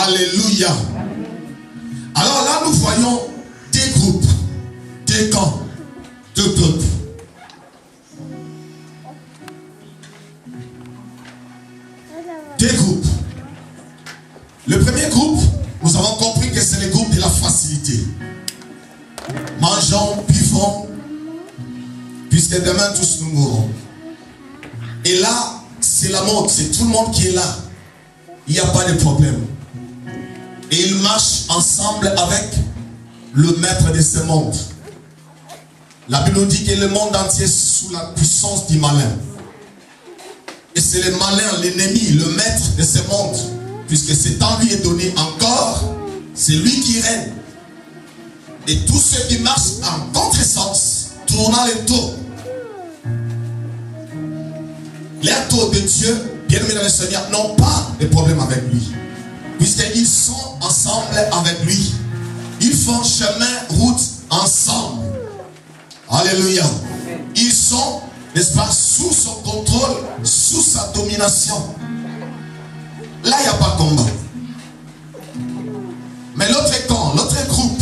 Alléluia. Alors là, nous voyons des groupes, des camps, deux peuples. Des groupes. Le premier groupe, nous avons compris que c'est le groupe de la facilité. Mangeons, buvons, puisque demain tous nous mourrons. Et là, c'est la mode, c'est tout le monde qui est là. Il n'y a pas de problème. Et ils marchent ensemble avec le maître de ce monde. La Bible nous dit que le monde entier est sous la puissance du malin. Et c'est le malin, l'ennemi, le maître de ce monde. Puisque ce temps lui est donné encore, c'est lui qui règne. Et tous ceux qui marchent en contresens, tournant les tours. Les tours de Dieu, bien aimés dans le Seigneur, n'ont pas de problème avec lui. Puisqu'ils sont ensemble avec lui. Ils font chemin, route ensemble. Alléluia. Ils sont, n'est-ce pas, sous son contrôle, sous sa domination. Là, il n'y a pas de combat. Mais l'autre camp, l'autre groupe,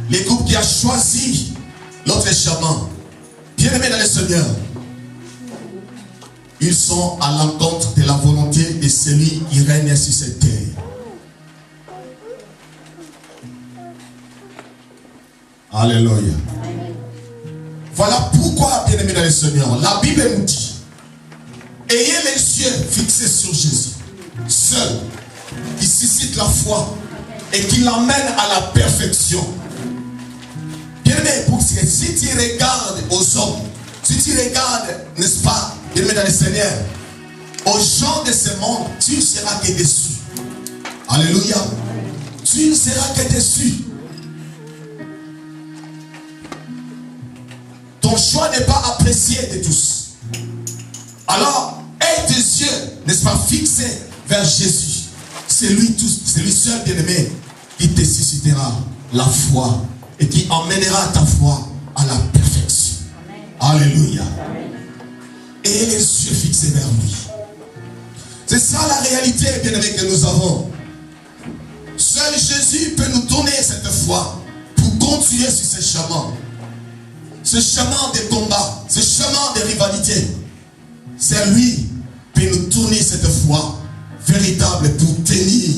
les groupes qui a choisi l'autre chemin, bien aimés dans le Seigneur, ils sont à l'encontre de la volonté de celui qui règne sur cette terre. Alléluia. Voilà pourquoi, bien aimés dans le Seigneur, la Bible nous dit, ayez les yeux fixés sur Jésus, seul, qui suscite la foi et qui l'emmène à la perfection. Bien aimé, si tu regardes aux hommes, si tu regardes, n'est-ce pas, bien aimé dans le Seigneur, aux gens de ce monde, tu ne seras que déçu. Alléluia. Tu ne seras que déçu. Ton choix n'est pas apprécié de tous. Alors, aie tes yeux, n'est-ce pas, fixés vers Jésus. C'est lui seul, bien-aimé, qui te suscitera la foi et qui emmènera ta foi à la perfection. Amen. Alléluia. Amen. Et les yeux fixés vers lui. C'est ça la réalité, bien-aimé, que nous avons. Seul Jésus peut nous donner cette foi pour continuer sur ce chemin. Ce chemin de combat, ce chemin de rivalité. C'est lui qui peut nous tourner cette foi véritable pour tenir.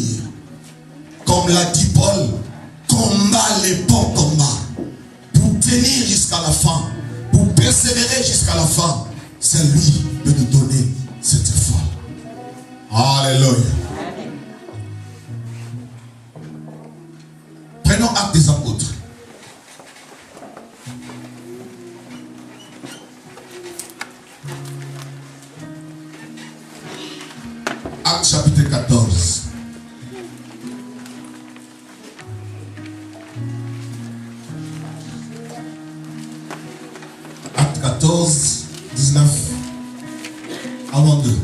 Comme l'a dit Paul, combat les bons combats. Pour tenir jusqu'à la fin. Pour persévérer jusqu'à la fin. C'est lui qui peut nous donner cette foi. Alléluia. Prenons acte des apôtres. Acte chapitre 14. Acte 14, 19 avant 2.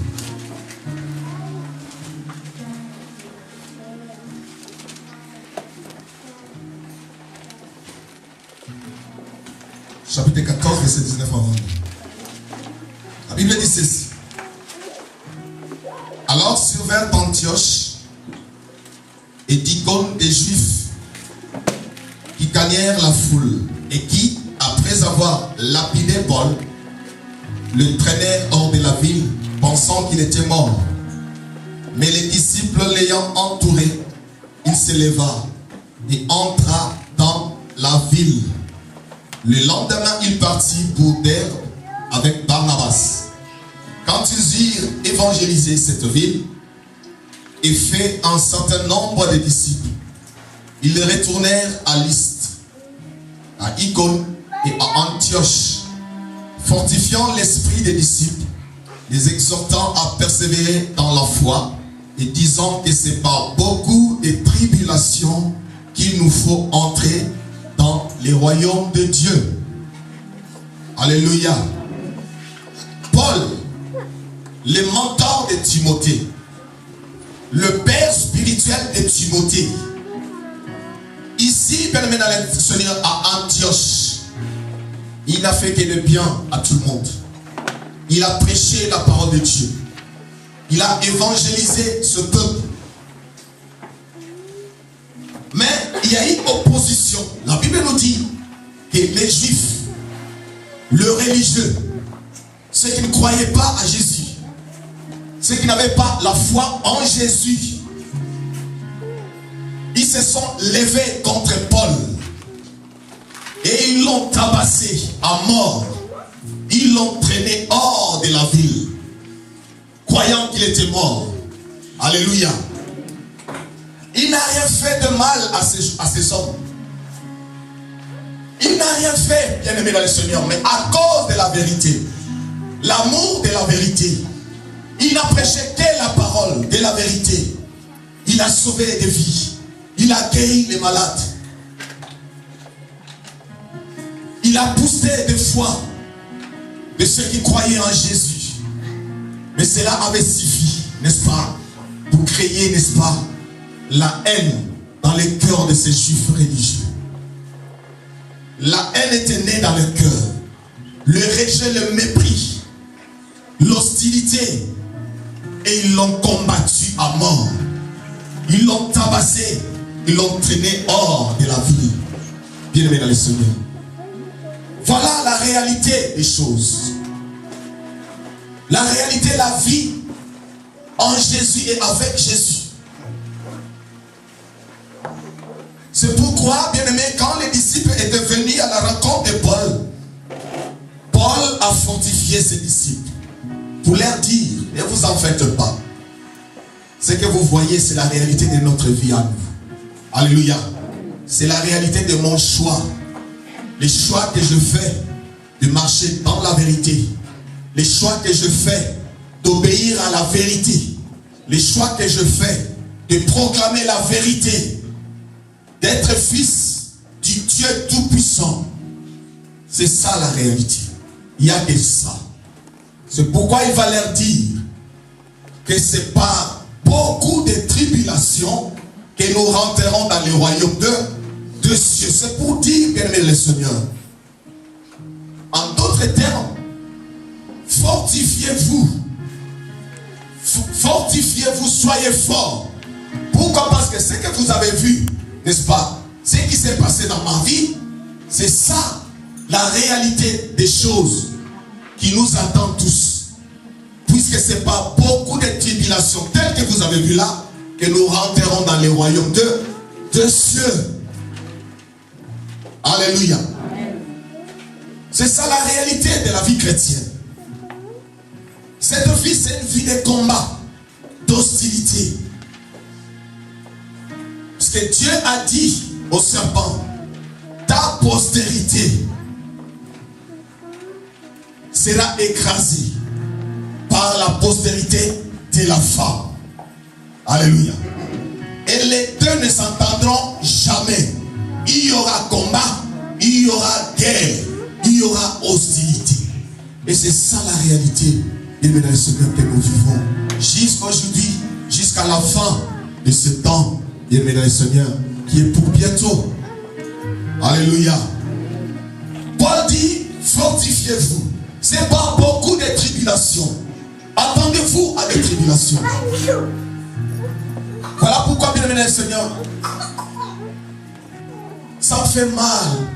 Chapitre 14, verset 19 avant 2. La Bible dit ceci. Alors survinrent Antioche et d'Icône des Juifs qui gagnèrent la foule et qui, après avoir lapidé Paul, le traînèrent hors de la ville, pensant qu'il était mort. Mais les disciples l'ayant entouré, il se leva et entra dans la ville. Le lendemain, il partit pour Derbe avec Barnabas. Quand ils eurent évangélisé cette ville et fait un certain nombre de disciples, ils retournèrent à Lystre, à Icône et à Antioche, fortifiant l'esprit des disciples, les exhortant à persévérer dans la foi et disant que c'est par beaucoup de tribulations qu'il nous faut entrer dans les royaumes de Dieu. Alléluia. Paul, le mentor de Timothée, le père spirituel de Timothée, ici, bien-aimé dans le Seigneur, à Antioche, il n'a fait que le bien à tout le monde. Il a prêché la parole de Dieu. Il a évangélisé ce peuple. y a eu opposition. La Bible nous dit que les Juifs, le religieux, ceux qui ne croyaient pas à Jésus, ceux qui n'avaient pas la foi en Jésus, ils se sont levés contre Paul et ils l'ont tabassé à mort. Ils l'ont traîné hors de la ville, croyant qu'il était mort. Alléluia. Il n'a rien fait de mal à ces hommes. Il n'a rien fait, bien aimé dans le Seigneur, mais à cause de la vérité, l'amour de la vérité, il n'a prêché que la parole de la vérité. Il a sauvé des vies. Il a guéri les malades. Il a boosté des foi de ceux qui croyaient en Jésus. Mais cela avait suffi, n'est-ce pas, pour créer, n'est-ce pas, la haine dans les cœurs de ces Juifs religieux. La haine était née dans le cœur. Le rejet, le mépris, l'hostilité. Et ils l'ont combattu à mort. Ils l'ont tabassé. Ils l'ont traîné hors de la ville. Bien aimé dans le Seigneur. Voilà la réalité des choses. La réalité, la vie en Jésus et avec Jésus. C'est pourquoi, bien aimé, quand les disciples étaient venus à la rencontre de Paul, Paul a fortifié ses disciples pour leur dire, ne vous en faites pas. Ce que vous voyez, c'est la réalité de notre vie à nous. Alléluia. C'est la réalité de mon choix. Les choix que je fais de marcher dans la vérité. Les choix que je fais d'obéir à la vérité. Les choix que je fais de proclamer la vérité. D'être fils du Dieu Tout-Puissant. C'est ça la réalité. Il n'y a que ça. C'est pourquoi il va leur dire que c'est par beaucoup de tribulations que nous rentrerons dans le royaume de cieux. C'est pour dire, bien aimé le Seigneur, en d'autres termes, fortifiez-vous. Fortifiez-vous, soyez forts. Pourquoi? Parce que ce que vous avez vu, n'est-ce pas, ce qui s'est passé dans ma vie, c'est ça, la réalité des choses qui nous attendent tous. Puisque ce n'est pas beaucoup de tribulations telles que vous avez vu là, que nous rentrerons dans les royaumes de cieux. Alléluia. C'est ça la réalité de la vie chrétienne. Cette vie, c'est une vie de combat, d'hostilité. Parce que Dieu a dit au serpent, ta postérité sera écrasée par la postérité de la femme. Alléluia. Et les deux ne s'entendront jamais. Il y aura combat, il y aura guerre, il y aura hostilité. Et c'est ça la réalité, bien aimé dans le Seigneur, que nous vivons jusqu'à aujourd'hui, jusqu'à la fin de ce temps, bien aimé dans le Seigneur, qui est pour bientôt. Alléluia. Paul dit, fortifiez-vous. Ce n'est pas beaucoup de tribulations. Attendez-vous à des tribulations. Voilà pourquoi, bien aimé dans le Seigneur, ça me fait mal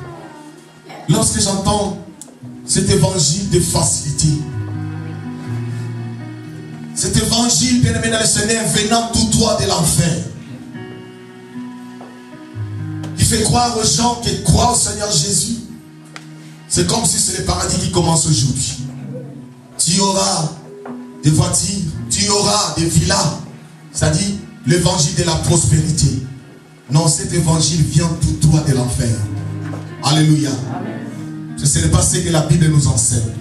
lorsque j'entends cet évangile de facilité. Cet évangile, bien aimé dans le Seigneur, venant tout droit de l'enfer. Qui fait croire aux gens qui croient au Seigneur Jésus. C'est comme si c'est le paradis qui commence aujourd'hui. Tu auras des voitures, tu auras des villas. C'est-à-dire l'évangile de la prospérité. Non, cet évangile vient tout droit de l'enfer. Alléluia. Ce n'est pas ce que la Bible nous enseigne.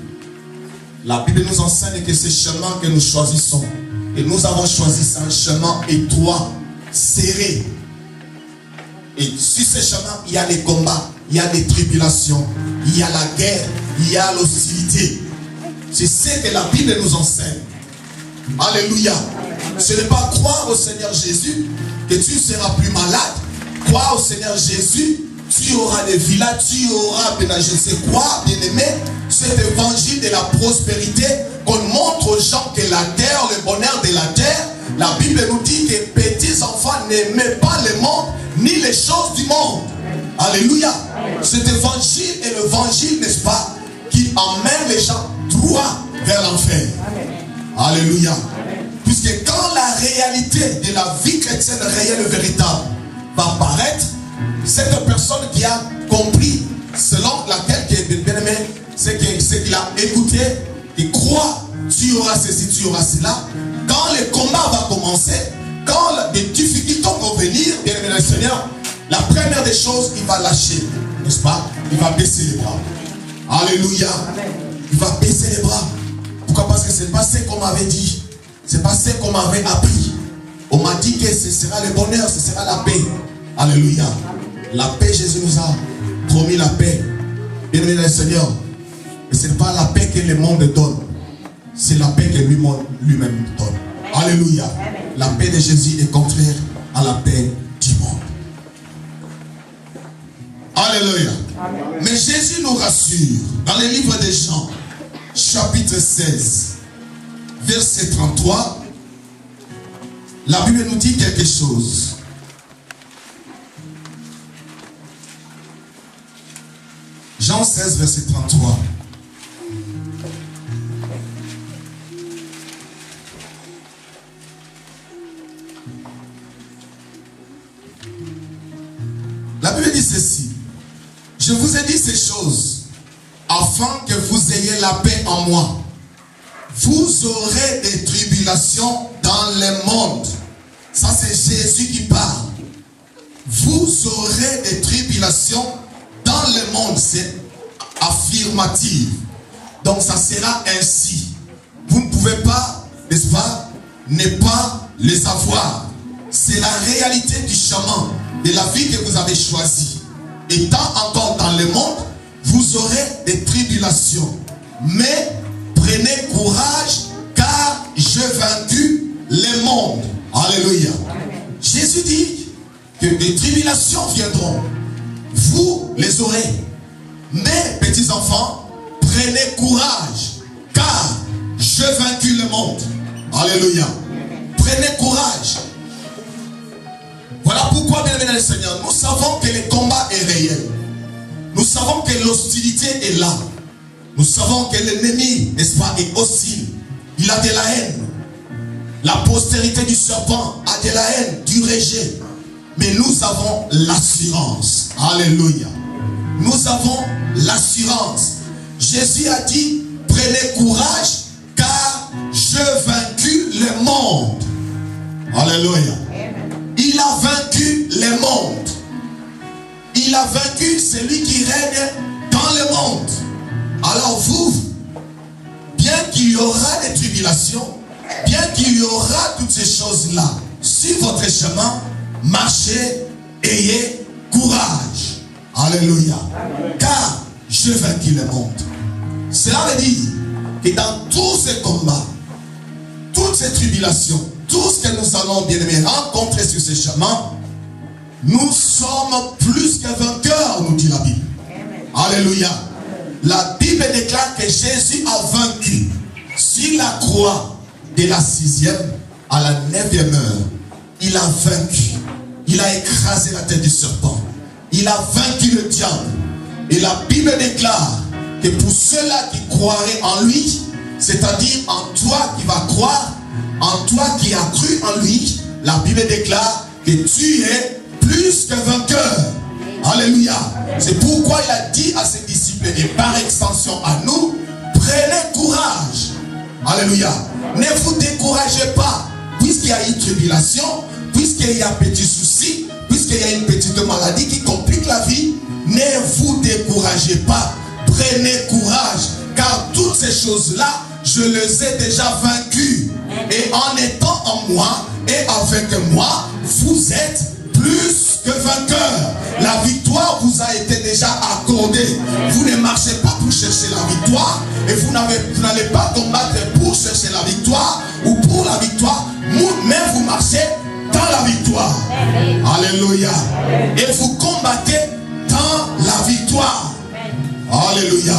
La Bible nous enseigne que ce chemin que nous choisissons, et nous avons choisi, c'est un chemin étroit, serré. Et sur ce chemin, il y a les combats, il y a les tribulations, il y a la guerre, il y a l'hostilité. C'est ce que la Bible nous enseigne. Alléluia. Ce n'est pas croire au Seigneur Jésus que tu seras plus malade. Croire au Seigneur Jésus, tu auras des villas, tu auras, je ne sais quoi, bien aimé. Cet évangile de la prospérité qu'on montre aux gens que la terre, le bonheur de la terre, la Bible nous dit que petits enfants n'aimez pas le monde ni les choses du monde. Alléluia. Cet évangile est l'évangile, n'est-ce pas, qui emmène les gens droit vers l'enfer. Alléluia. Puisque quand la réalité de la vie chrétienne réelle et véritable va apparaître, cette personne qui a compris, selon laquelle qui est bien aimé, c'est qu'il a écouté, il croit, tu auras ceci, tu auras cela. Quand le combat va commencer, quand les difficultés vont venir, bien aimé le Seigneur, la première des choses, il va lâcher, n'est-ce pas? Il va baisser les bras. Alléluia. Il va baisser les bras. Pourquoi? Parce que ce n'est pas ce qu'on m'avait dit. Ce n'est pas ce qu'on m'avait appris. On m'a dit que ce sera le bonheur, ce sera la paix. Alléluia. La paix, Jésus nous a promis la paix. Bien aimé le Seigneur. Mais ce n'est pas la paix que le monde donne. C'est la paix que lui-même donne. Alléluia. La paix de Jésus est contraire à la paix du monde. Alléluia. Amen. Mais Jésus nous rassure dans le livre de Jean, chapitre 16, verset 33. La Bible nous dit quelque chose. Jean 16, verset 33. La Bible dit ceci. Je vous ai dit ces choses afin que vous ayez la paix en moi. Vous aurez des tribulations dans le monde. Ça, c'est Jésus qui parle. Vous aurez des tribulations dans le monde. C'est affirmatif. Donc, ça sera ainsi. Vous ne pouvez pas, n'est-ce pas, ne pas les avoir. C'est la réalité du chemin, de la vie que vous avez choisie. Étant encore dans le monde, vous aurez des tribulations. Mais prenez courage, car j'ai vaincu le monde. Alléluia. Jésus dit que des tribulations viendront. Vous les aurez. Mais, petits enfants, prenez courage, car j'ai vaincu le monde. Alléluia. Prenez courage. Voilà pourquoi, bien aimé le Seigneur, nous savons que le combat est réel. Nous savons que l'hostilité est là. Nous savons que l'ennemi, n'est-ce pas, est hostile. Il a de la haine. La postérité du serpent a de la haine, du rejet. Mais nous avons l'assurance. Alléluia. Nous avons l'assurance. Jésus a dit, prenez courage, car j'ai vaincu le monde. Alléluia. Il a vaincu le monde. Il a vaincu celui qui règne dans le monde. Alors vous, bien qu'il y aura des tribulations, bien qu'il y aura toutes ces choses-là, sur votre chemin, marchez, ayez courage. Alléluia. Car j'ai vaincu le monde. Cela veut dire que dans tous ces combats, toutes ces tribulations, tout ce que nous allons, bien aimés, rencontrer sur ce chemin, nous sommes plus que vainqueurs, nous dit la Bible. Alléluia. La Bible déclare que Jésus a vaincu sur la croix de la 6e à la 9e heure. Il a vaincu. Il a écrasé la tête du serpent. Il a vaincu le diable. Et la Bible déclare que pour ceux-là qui croiraient en lui, c'est-à-dire en toi qui vas croire, en toi qui as cru en lui, la Bible déclare que tu es plus que vainqueur. Alléluia. C'est pourquoi il a dit à ses disciples et par extension à nous, prenez courage. Alléluia. Ne vous découragez pas, puisqu'il y a une tribulation, puisqu'il y a un petit souci, puisqu'il y a une petite maladie qui complique la vie. Ne vous découragez pas. Prenez courage, car toutes ces choses-là, je les ai déjà vaincues. Et en étant en moi et avec moi, vous êtes plus que vainqueurs. La victoire vous a été déjà accordée. Vous ne marchez pas pour chercher la victoire. Et vous n'allez pas combattre pour chercher la victoire ou pour la victoire. Mais vous marchez dans la victoire. Alléluia. Et vous combattez dans la victoire. Alléluia.